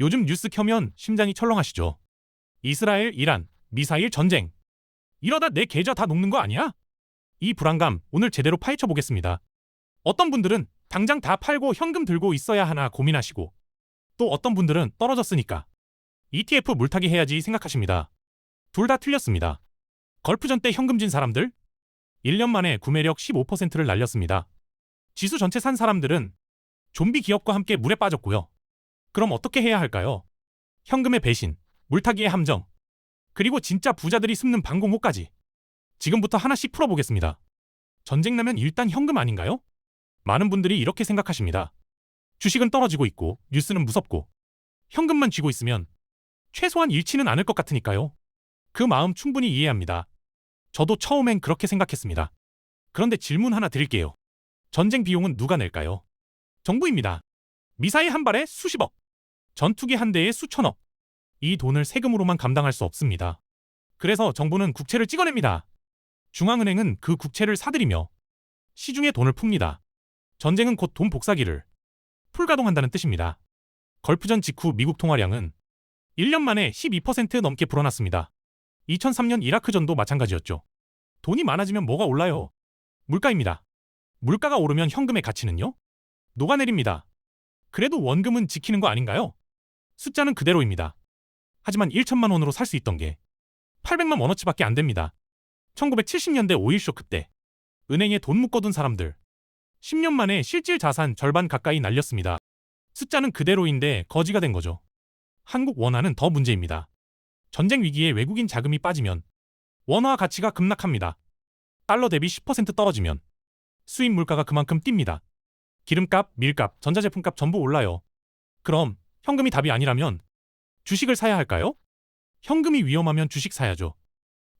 요즘 뉴스 켜면 심장이 철렁하시죠? 이스라엘, 이란, 미사일 전쟁. 이러다 내 계좌 다 녹는 거 아니야? 이 불안감 오늘 제대로 파헤쳐 보겠습니다. 어떤 분들은 당장 다 팔고 현금 들고 있어야 하나 고민하시고, 또 어떤 분들은 떨어졌으니까 ETF 물타기 해야지 생각하십니다. 둘 다 틀렸습니다. 걸프전 때 현금 진 사람들 1년 만에 구매력 15%를 날렸습니다. 지수 전체 산 사람들은 좀비 기업과 함께 물에 빠졌고요. 그럼 어떻게 해야 할까요? 현금의 배신, 물타기의 함정, 그리고 진짜 부자들이 숨는 방공호까지 지금부터 하나씩 풀어보겠습니다. 전쟁 나면 일단 현금 아닌가요? 많은 분들이 이렇게 생각하십니다. 주식은 떨어지고 있고 뉴스는 무섭고 현금만 쥐고 있으면 최소한 잃지는 않을 것 같으니까요. 그 마음 충분히 이해합니다. 저도 처음엔 그렇게 생각했습니다. 그런데 질문 하나 드릴게요. 전쟁 비용은 누가 낼까요? 정부입니다. 미사일 한 발에 수십억, 전투기 한 대에 수천억. 이 돈을 세금으로만 감당할 수 없습니다. 그래서 정부는 국채를 찍어냅니다. 중앙은행은 그 국채를 사들이며 시중에 돈을 풉니다. 전쟁은 곧 돈 복사기를 풀가동한다는 뜻입니다. 걸프전 직후 미국 통화량은 1년 만에 12% 넘게 불어났습니다. 2003년 이라크전도 마찬가지였죠. 돈이 많아지면 뭐가 올라요? 물가입니다. 물가가 오르면 현금의 가치는요? 녹아내립니다. 그래도 원금은 지키는 거 아닌가요? 숫자는 그대로입니다. 하지만 1천만 원으로 살 수 있던 게 800만 원어치밖에 안 됩니다. 1970년대 오일 쇼크 때 은행에 돈 묶어둔 사람들 10년 만에 실질 자산 절반 가까이 날렸습니다. 숫자는 그대로인데 거지가 된 거죠. 한국 원화는 더 문제입니다. 전쟁 위기에 외국인 자금이 빠지면 원화 가치가 급락합니다. 달러 대비 10% 떨어지면 수입 물가가 그만큼 뜁니다. 기름값, 밀값, 전자제품값 전부 올라요. 그럼 현금이 답이 아니라면 주식을 사야 할까요? 현금이 위험하면 주식 사야죠.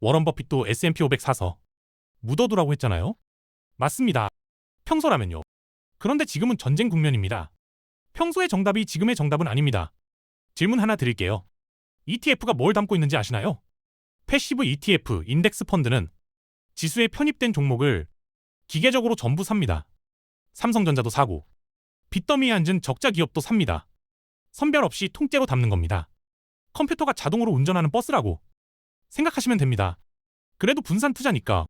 워런 버핏도 S&P 500 사서 묻어두라고 했잖아요. 맞습니다. 평소라면요. 그런데 지금은 전쟁 국면입니다. 평소의 정답이 지금의 정답은 아닙니다. 질문 하나 드릴게요. ETF가 뭘 담고 있는지 아시나요? 패시브 ETF 인덱스 펀드는 지수에 편입된 종목을 기계적으로 전부 삽니다. 삼성전자도 사고 빚더미에 앉은 적자 기업도 삽니다. 선별 없이 통째로 담는 겁니다. 컴퓨터가 자동으로 운전하는 버스라고 생각하시면 됩니다. 그래도 분산 투자니까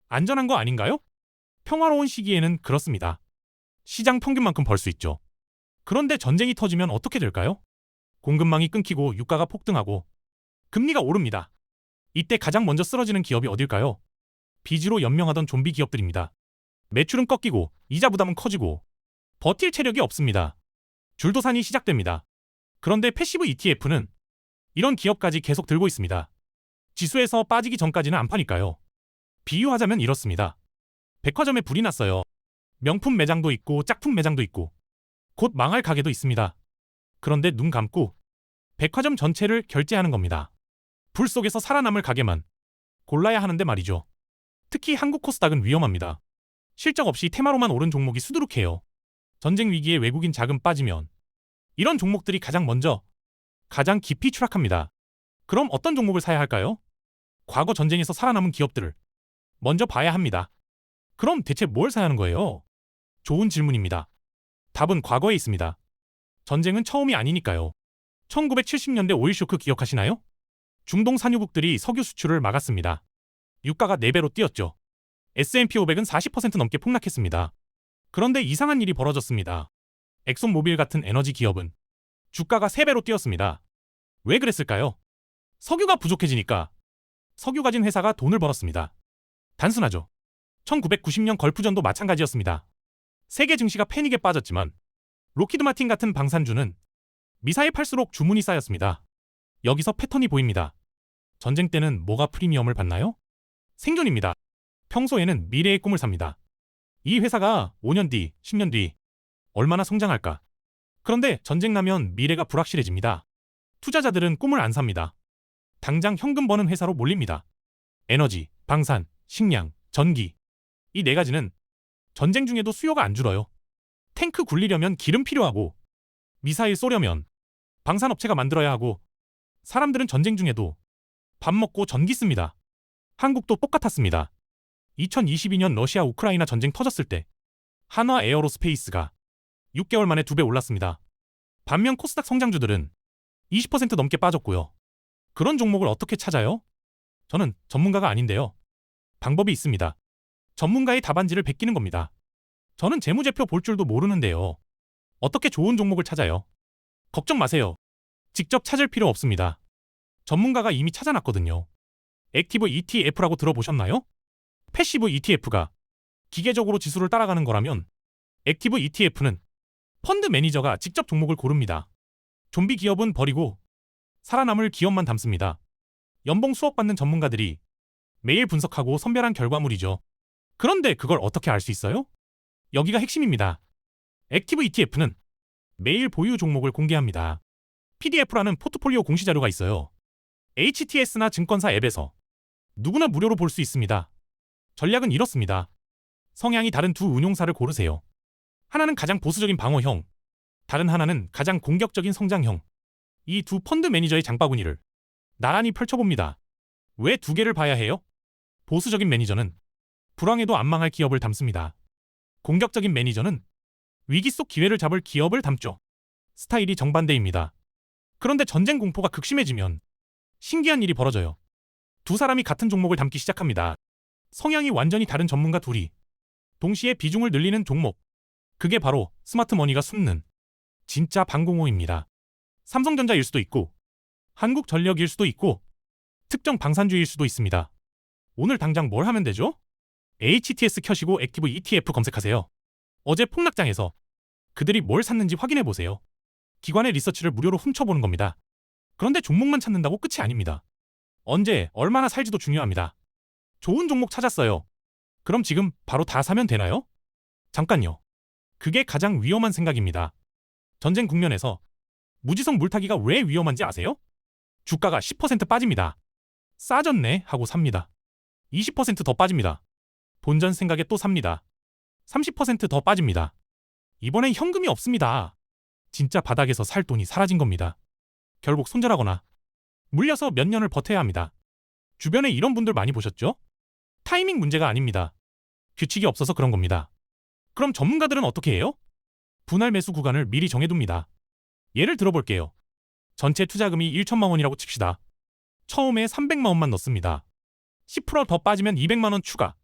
안전한 거 아닌가요? 평화로운 시기에는 그렇습니다. 시장 평균만큼 벌 수 있죠. 그런데 전쟁이 터지면 어떻게 될까요? 공급망이 끊기고 유가가 폭등하고 금리가 오릅니다. 이때 가장 먼저 쓰러지는 기업이 어딜까요? 빚으로 연명하던 좀비 기업들입니다. 매출은 꺾이고 이자 부담은 커지고 버틸 체력이 없습니다. 줄도산이 시작됩니다. 그런데 패시브 ETF는 이런 기업까지 계속 들고 있습니다. 지수에서 빠지기 전까지는 안 파니까요. 비유하자면 이렇습니다. 백화점에 불이 났어요. 명품 매장도 있고 짝퉁 매장도 있고 곧 망할 가게도 있습니다. 그런데 눈 감고 백화점 전체를 결제하는 겁니다. 불 속에서 살아남을 가게만 골라야 하는데 말이죠. 특히 한국 코스닥은 위험합니다. 실적 없이 테마로만 오른 종목이 수두룩해요. 전쟁 위기에 외국인 자금 빠지면 이런 종목들이 가장 먼저 가장 깊이 추락합니다. 그럼 어떤 종목을 사야 할까요? 과거 전쟁에서 살아남은 기업들을 먼저 봐야 합니다. 그럼 대체 뭘 사야 하는 거예요? 좋은 질문입니다. 답은 과거에 있습니다. 전쟁은 처음이 아니니까요. 1970년대 오일 쇼크 기억하시나요? 중동 산유국들이 석유 수출을 막았습니다. 유가가 4배로 뛰었죠. S&P 500은 40% 넘게 폭락했습니다. 그런데 이상한 일이 벌어졌습니다. 엑손모빌 같은 에너지 기업은 주가가 3배로 뛰었습니다. 왜 그랬을까요? 석유가 부족해지니까 석유 가진 회사가 돈을 벌었습니다. 단순하죠. 1990년 걸프전도 마찬가지였습니다. 세계 증시가 패닉에 빠졌지만 록히드 마틴 같은 방산주는 미사일 팔수록 주문이 쌓였습니다. 여기서 패턴이 보입니다. 전쟁 때는 뭐가 프리미엄을 받나요? 생존입니다. 평소에는 미래의 꿈을 삽니다. 이 회사가 5년 뒤, 10년 뒤 얼마나 성장할까? 그런데 전쟁 나면 미래가 불확실해집니다. 투자자들은 꿈을 안 삽니다. 당장 현금 버는 회사로 몰립니다. 에너지, 방산, 식량, 전기. 이 4가지는 전쟁 중에도 수요가 안 줄어요. 탱크 굴리려면 기름 필요하고 미사일 쏘려면 방산업체가 만들어야 하고 사람들은 전쟁 중에도 밥 먹고 전기 씁니다. 한국도 똑같았습니다. 2022년 러시아 우크라이나 전쟁 터졌을 때 한화 에어로스페이스가 6개월 만에 2배 올랐습니다. 반면 코스닥 성장주들은 20% 넘게 빠졌고요. 그런 종목을 어떻게 찾아요? 저는 전문가가 아닌데요. 방법이 있습니다. 전문가의 답안지를 베끼는 겁니다. 저는 재무제표 볼 줄도 모르는데요. 어떻게 좋은 종목을 찾아요? 걱정 마세요. 직접 찾을 필요 없습니다. 전문가가 이미 찾아놨거든요. 액티브 ETF라고 들어보셨나요? 패시브 ETF가 기계적으로 지수를 따라가는 거라면 액티브 ETF는 펀드 매니저가 직접 종목을 고릅니다. 좀비 기업은 버리고 살아남을 기업만 담습니다. 연봉 수억 받는 전문가들이 매일 분석하고 선별한 결과물이죠. 그런데 그걸 어떻게 알 수 있어요? 여기가 핵심입니다. 액티브 ETF는 매일 보유 종목을 공개합니다. PDF라는 포트폴리오 공시자료가 있어요. HTS나 증권사 앱에서 누구나 무료로 볼 수 있습니다. 전략은 이렇습니다. 성향이 다른 두 운용사를 고르세요. 하나는 가장 보수적인 방어형, 다른 하나는 가장 공격적인 성장형. 이 두 펀드 매니저의 장바구니를 나란히 펼쳐봅니다. 왜 두 개를 봐야 해요? 보수적인 매니저는 불황에도 안 망할 기업을 담습니다. 공격적인 매니저는 위기 속 기회를 잡을 기업을 담죠. 스타일이 정반대입니다. 그런데 전쟁 공포가 극심해지면 신기한 일이 벌어져요. 두 사람이 같은 종목을 담기 시작합니다. 성향이 완전히 다른 전문가 둘이 동시에 비중을 늘리는 종목. 그게 바로 스마트머니가 숨는 진짜 방공호입니다. 삼성전자일 수도 있고 한국전력일 수도 있고 특정 방산주일 수도 있습니다. 오늘 당장 뭘 하면 되죠? HTS 켜시고 액티브 ETF 검색하세요. 어제 폭락장에서 그들이 뭘 샀는지 확인해보세요. 기관의 리서치를 무료로 훔쳐보는 겁니다. 그런데 종목만 찾는다고 끝이 아닙니다. 언제, 얼마나 살지도 중요합니다. 좋은 종목 찾았어요. 그럼 지금 바로 다 사면 되나요? 잠깐요. 그게 가장 위험한 생각입니다. 전쟁 국면에서 무지성 물타기가 왜 위험한지 아세요? 주가가 10% 빠집니다. 싸졌네 하고 삽니다. 20% 더 빠집니다. 본전 생각에 또 삽니다. 30% 더 빠집니다. 이번엔 현금이 없습니다. 진짜 바닥에서 살 돈이 사라진 겁니다. 결국 손절하거나 물려서 몇 년을 버텨야 합니다. 주변에 이런 분들 많이 보셨죠? 타이밍 문제가 아닙니다. 규칙이 없어서 그런 겁니다. 그럼 전문가들은 어떻게 해요? 분할 매수 구간을 미리 정해둡니다. 예를 들어볼게요. 전체 투자금이 1천만 원이라고 칩시다. 처음에 300만 원만 넣습니다. 10%더 빠지면 200만 원 추가.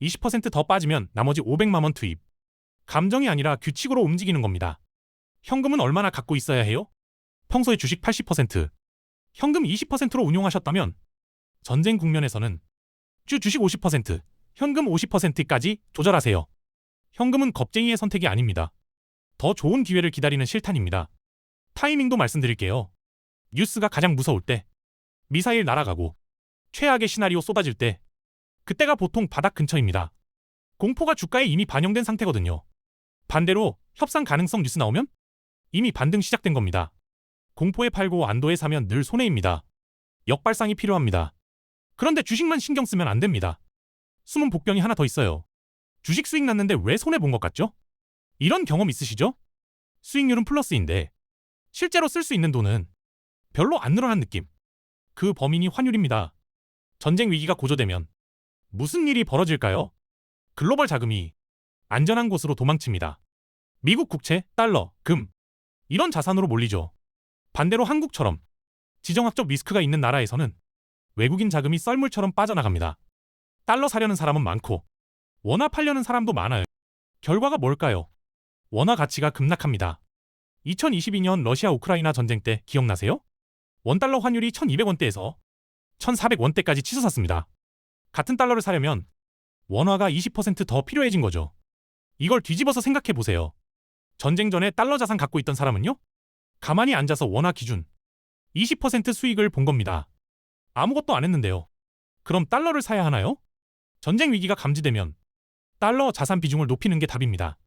20%더 빠지면 나머지 500만 원 투입. 감정이 아니라 규칙으로 움직이는 겁니다. 현금은 얼마나 갖고 있어야 해요? 평소에 주식 80%, 현금 20%로 운용하셨다면 전쟁 국면에서는 주 주식 50%, 현금 50%까지 조절하세요. 현금은 겁쟁이의 선택이 아닙니다. 더 좋은 기회를 기다리는 실탄입니다. 타이밍도 말씀드릴게요. 뉴스가 가장 무서울 때, 미사일 날아가고 최악의 시나리오 쏟아질 때, 그때가 보통 바닥 근처입니다. 공포가 주가에 이미 반영된 상태거든요. 반대로 협상 가능성 뉴스 나오면 이미 반등 시작된 겁니다. 공포에 팔고 안도에 사면 늘 손해입니다. 역발상이 필요합니다. 그런데 주식만 신경 쓰면 안 됩니다. 숨은 복병이 하나 더 있어요. 주식 수익 났는데 왜 손해본 것 같죠? 이런 경험 있으시죠? 수익률은 플러스인데 실제로 쓸 수 있는 돈은 별로 안 늘어난 느낌. 그 범인이 환율입니다. 전쟁 위기가 고조되면 무슨 일이 벌어질까요? 글로벌 자금이 안전한 곳으로 도망칩니다. 미국 국채, 달러, 금 이런 자산으로 몰리죠. 반대로 한국처럼 지정학적 리스크가 있는 나라에서는 외국인 자금이 썰물처럼 빠져나갑니다. 달러 사려는 사람은 많고 원화 팔려는 사람도 많아요. 결과가 뭘까요? 원화 가치가 급락합니다. 2022년 러시아 우크라이나 전쟁 때 기억나세요? 원달러 환율이 1200원대에서 1400원대까지 치솟았습니다. 같은 달러를 사려면 원화가 20%더 필요해진 거죠. 이걸 뒤집어서 생각해 보세요. 전쟁 전에 달러 자산 갖고 있던 사람은요? 가만히 앉아서 원화 기준 20% 수익을 본 겁니다. 아무것도 안 했는데요. 그럼 달러를 사야 하나요? 전쟁 위기가 감지되면 달러 자산 비중을 높이는 게 답입니다.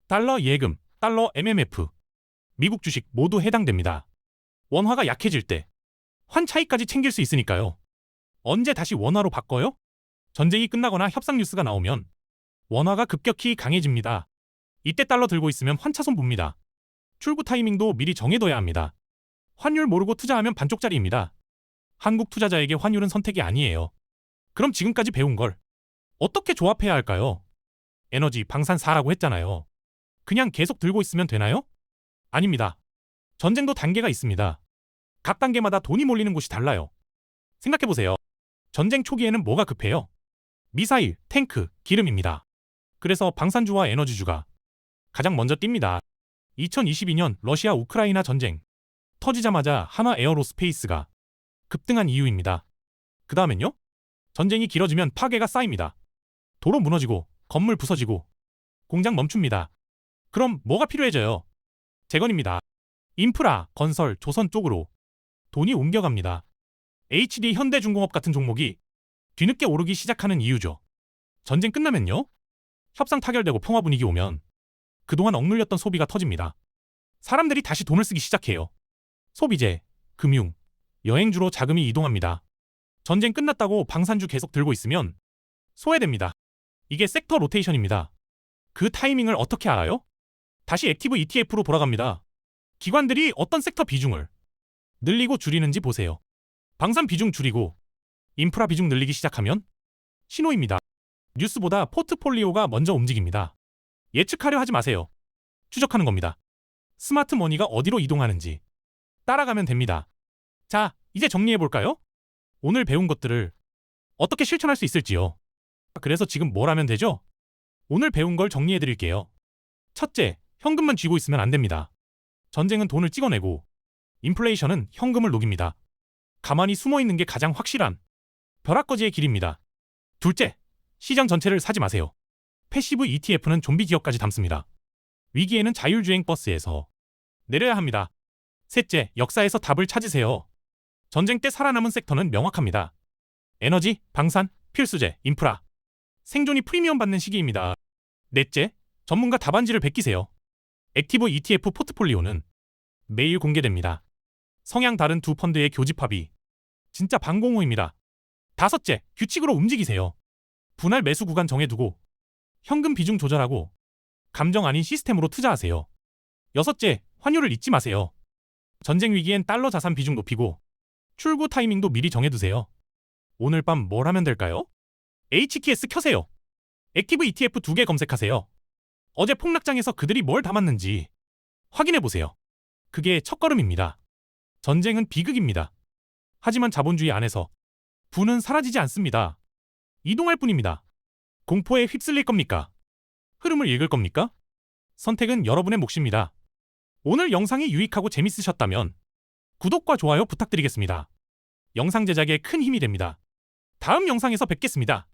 달러 예금, 달러 MMF, 미국 주식 모두 해당됩니다. 원화가 약해질 때 환 차익까지 챙길 수 있으니까요. 언제 다시 원화로 바꿔요? 전쟁이 끝나거나 협상 뉴스가 나오면 원화가 급격히 강해집니다. 이때 달러 들고 있으면 환차손 봅니다. 출구 타이밍도 미리 정해둬야 합니다. 환율 모르고 투자하면 반쪽짜리입니다. 한국 투자자에게 환율은 선택이 아니에요. 그럼 지금까지 배운 걸 어떻게 조합해야 할까요? 에너지, 방산 사라고 했잖아요. 그냥 계속 들고 있으면 되나요? 아닙니다. 전쟁도 단계가 있습니다. 각 단계마다 돈이 몰리는 곳이 달라요. 생각해보세요. 전쟁 초기에는 뭐가 급해요? 미사일, 탱크, 기름입니다. 그래서 방산주와 에너지주가 가장 먼저 뜁니다. 2022년 러시아 우크라이나 전쟁 터지자마자 한화 에어로스페이스가 급등한 이유입니다. 그 다음엔요? 전쟁이 길어지면 파괴가 쌓입니다. 도로 무너지고 건물 부서지고 공장 멈춥니다. 그럼 뭐가 필요해져요? 재건입니다. 인프라, 건설, 조선 쪽으로 돈이 옮겨갑니다. HD 현대중공업 같은 종목이 뒤늦게 오르기 시작하는 이유죠. 전쟁 끝나면요? 협상 타결되고 평화 분위기 오면 그동안 억눌렸던 소비가 터집니다. 사람들이 다시 돈을 쓰기 시작해요. 소비재, 금융, 여행주로 자금이 이동합니다. 전쟁 끝났다고 방산주 계속 들고 있으면 소외됩니다. 이게 섹터 로테이션입니다. 그 타이밍을 어떻게 알아요? 다시 액티브 ETF로 돌아갑니다. 기관들이 어떤 섹터 비중을 늘리고 줄이는지 보세요. 방산 비중 줄이고 인프라 비중 늘리기 시작하면 신호입니다. 뉴스보다 포트폴리오가 먼저 움직입니다. 예측하려 하지 마세요. 추적하는 겁니다. 스마트 머니가 어디로 이동하는지 따라가면 됩니다. 자, 이제 정리해볼까요? 오늘 배운 것들을 어떻게 실천할 수 있을지요. 그래서 지금 뭘 하면 되죠? 오늘 배운 걸 정리해드릴게요. 첫째, 현금만 쥐고 있으면 안 됩니다. 전쟁은 돈을 찍어내고 인플레이션은 현금을 녹입니다. 가만히 숨어있는 게 가장 확실한 벼락거지의 길입니다. 둘째, 시장 전체를 사지 마세요. 패시브 ETF는 좀비 기업까지 담습니다. 위기에는 자율주행 버스에서 내려야 합니다. 셋째, 역사에서 답을 찾으세요. 전쟁 때 살아남은 섹터는 명확합니다. 에너지, 방산, 필수재, 인프라. 생존이 프리미엄 받는 시기입니다. 넷째, 전문가 답안지를 베끼세요. 액티브 ETF 포트폴리오는 매일 공개됩니다. 성향 다른 두 펀드의 교집합이 진짜 방공호입니다. 다섯째, 규칙으로 움직이세요. 분할 매수 구간 정해두고 현금 비중 조절하고 감정 아닌 시스템으로 투자하세요. 여섯째, 환율을 잊지 마세요. 전쟁 위기엔 달러 자산 비중 높이고 출구 타이밍도 미리 정해두세요. 오늘 밤 뭘 하면 될까요? HKS 켜세요. 액티브 ETF 2개 검색하세요. 어제 폭락장에서 그들이 뭘 담았는지 확인해보세요. 그게 첫걸음입니다. 전쟁은 비극입니다. 하지만 자본주의 안에서 부는 사라지지 않습니다. 이동할 뿐입니다. 공포에 휩쓸릴 겁니까? 흐름을 읽을 겁니까? 선택은 여러분의 몫입니다. 오늘 영상이 유익하고 재밌으셨다면 구독과 좋아요 부탁드리겠습니다. 영상 제작에 큰 힘이 됩니다. 다음 영상에서 뵙겠습니다.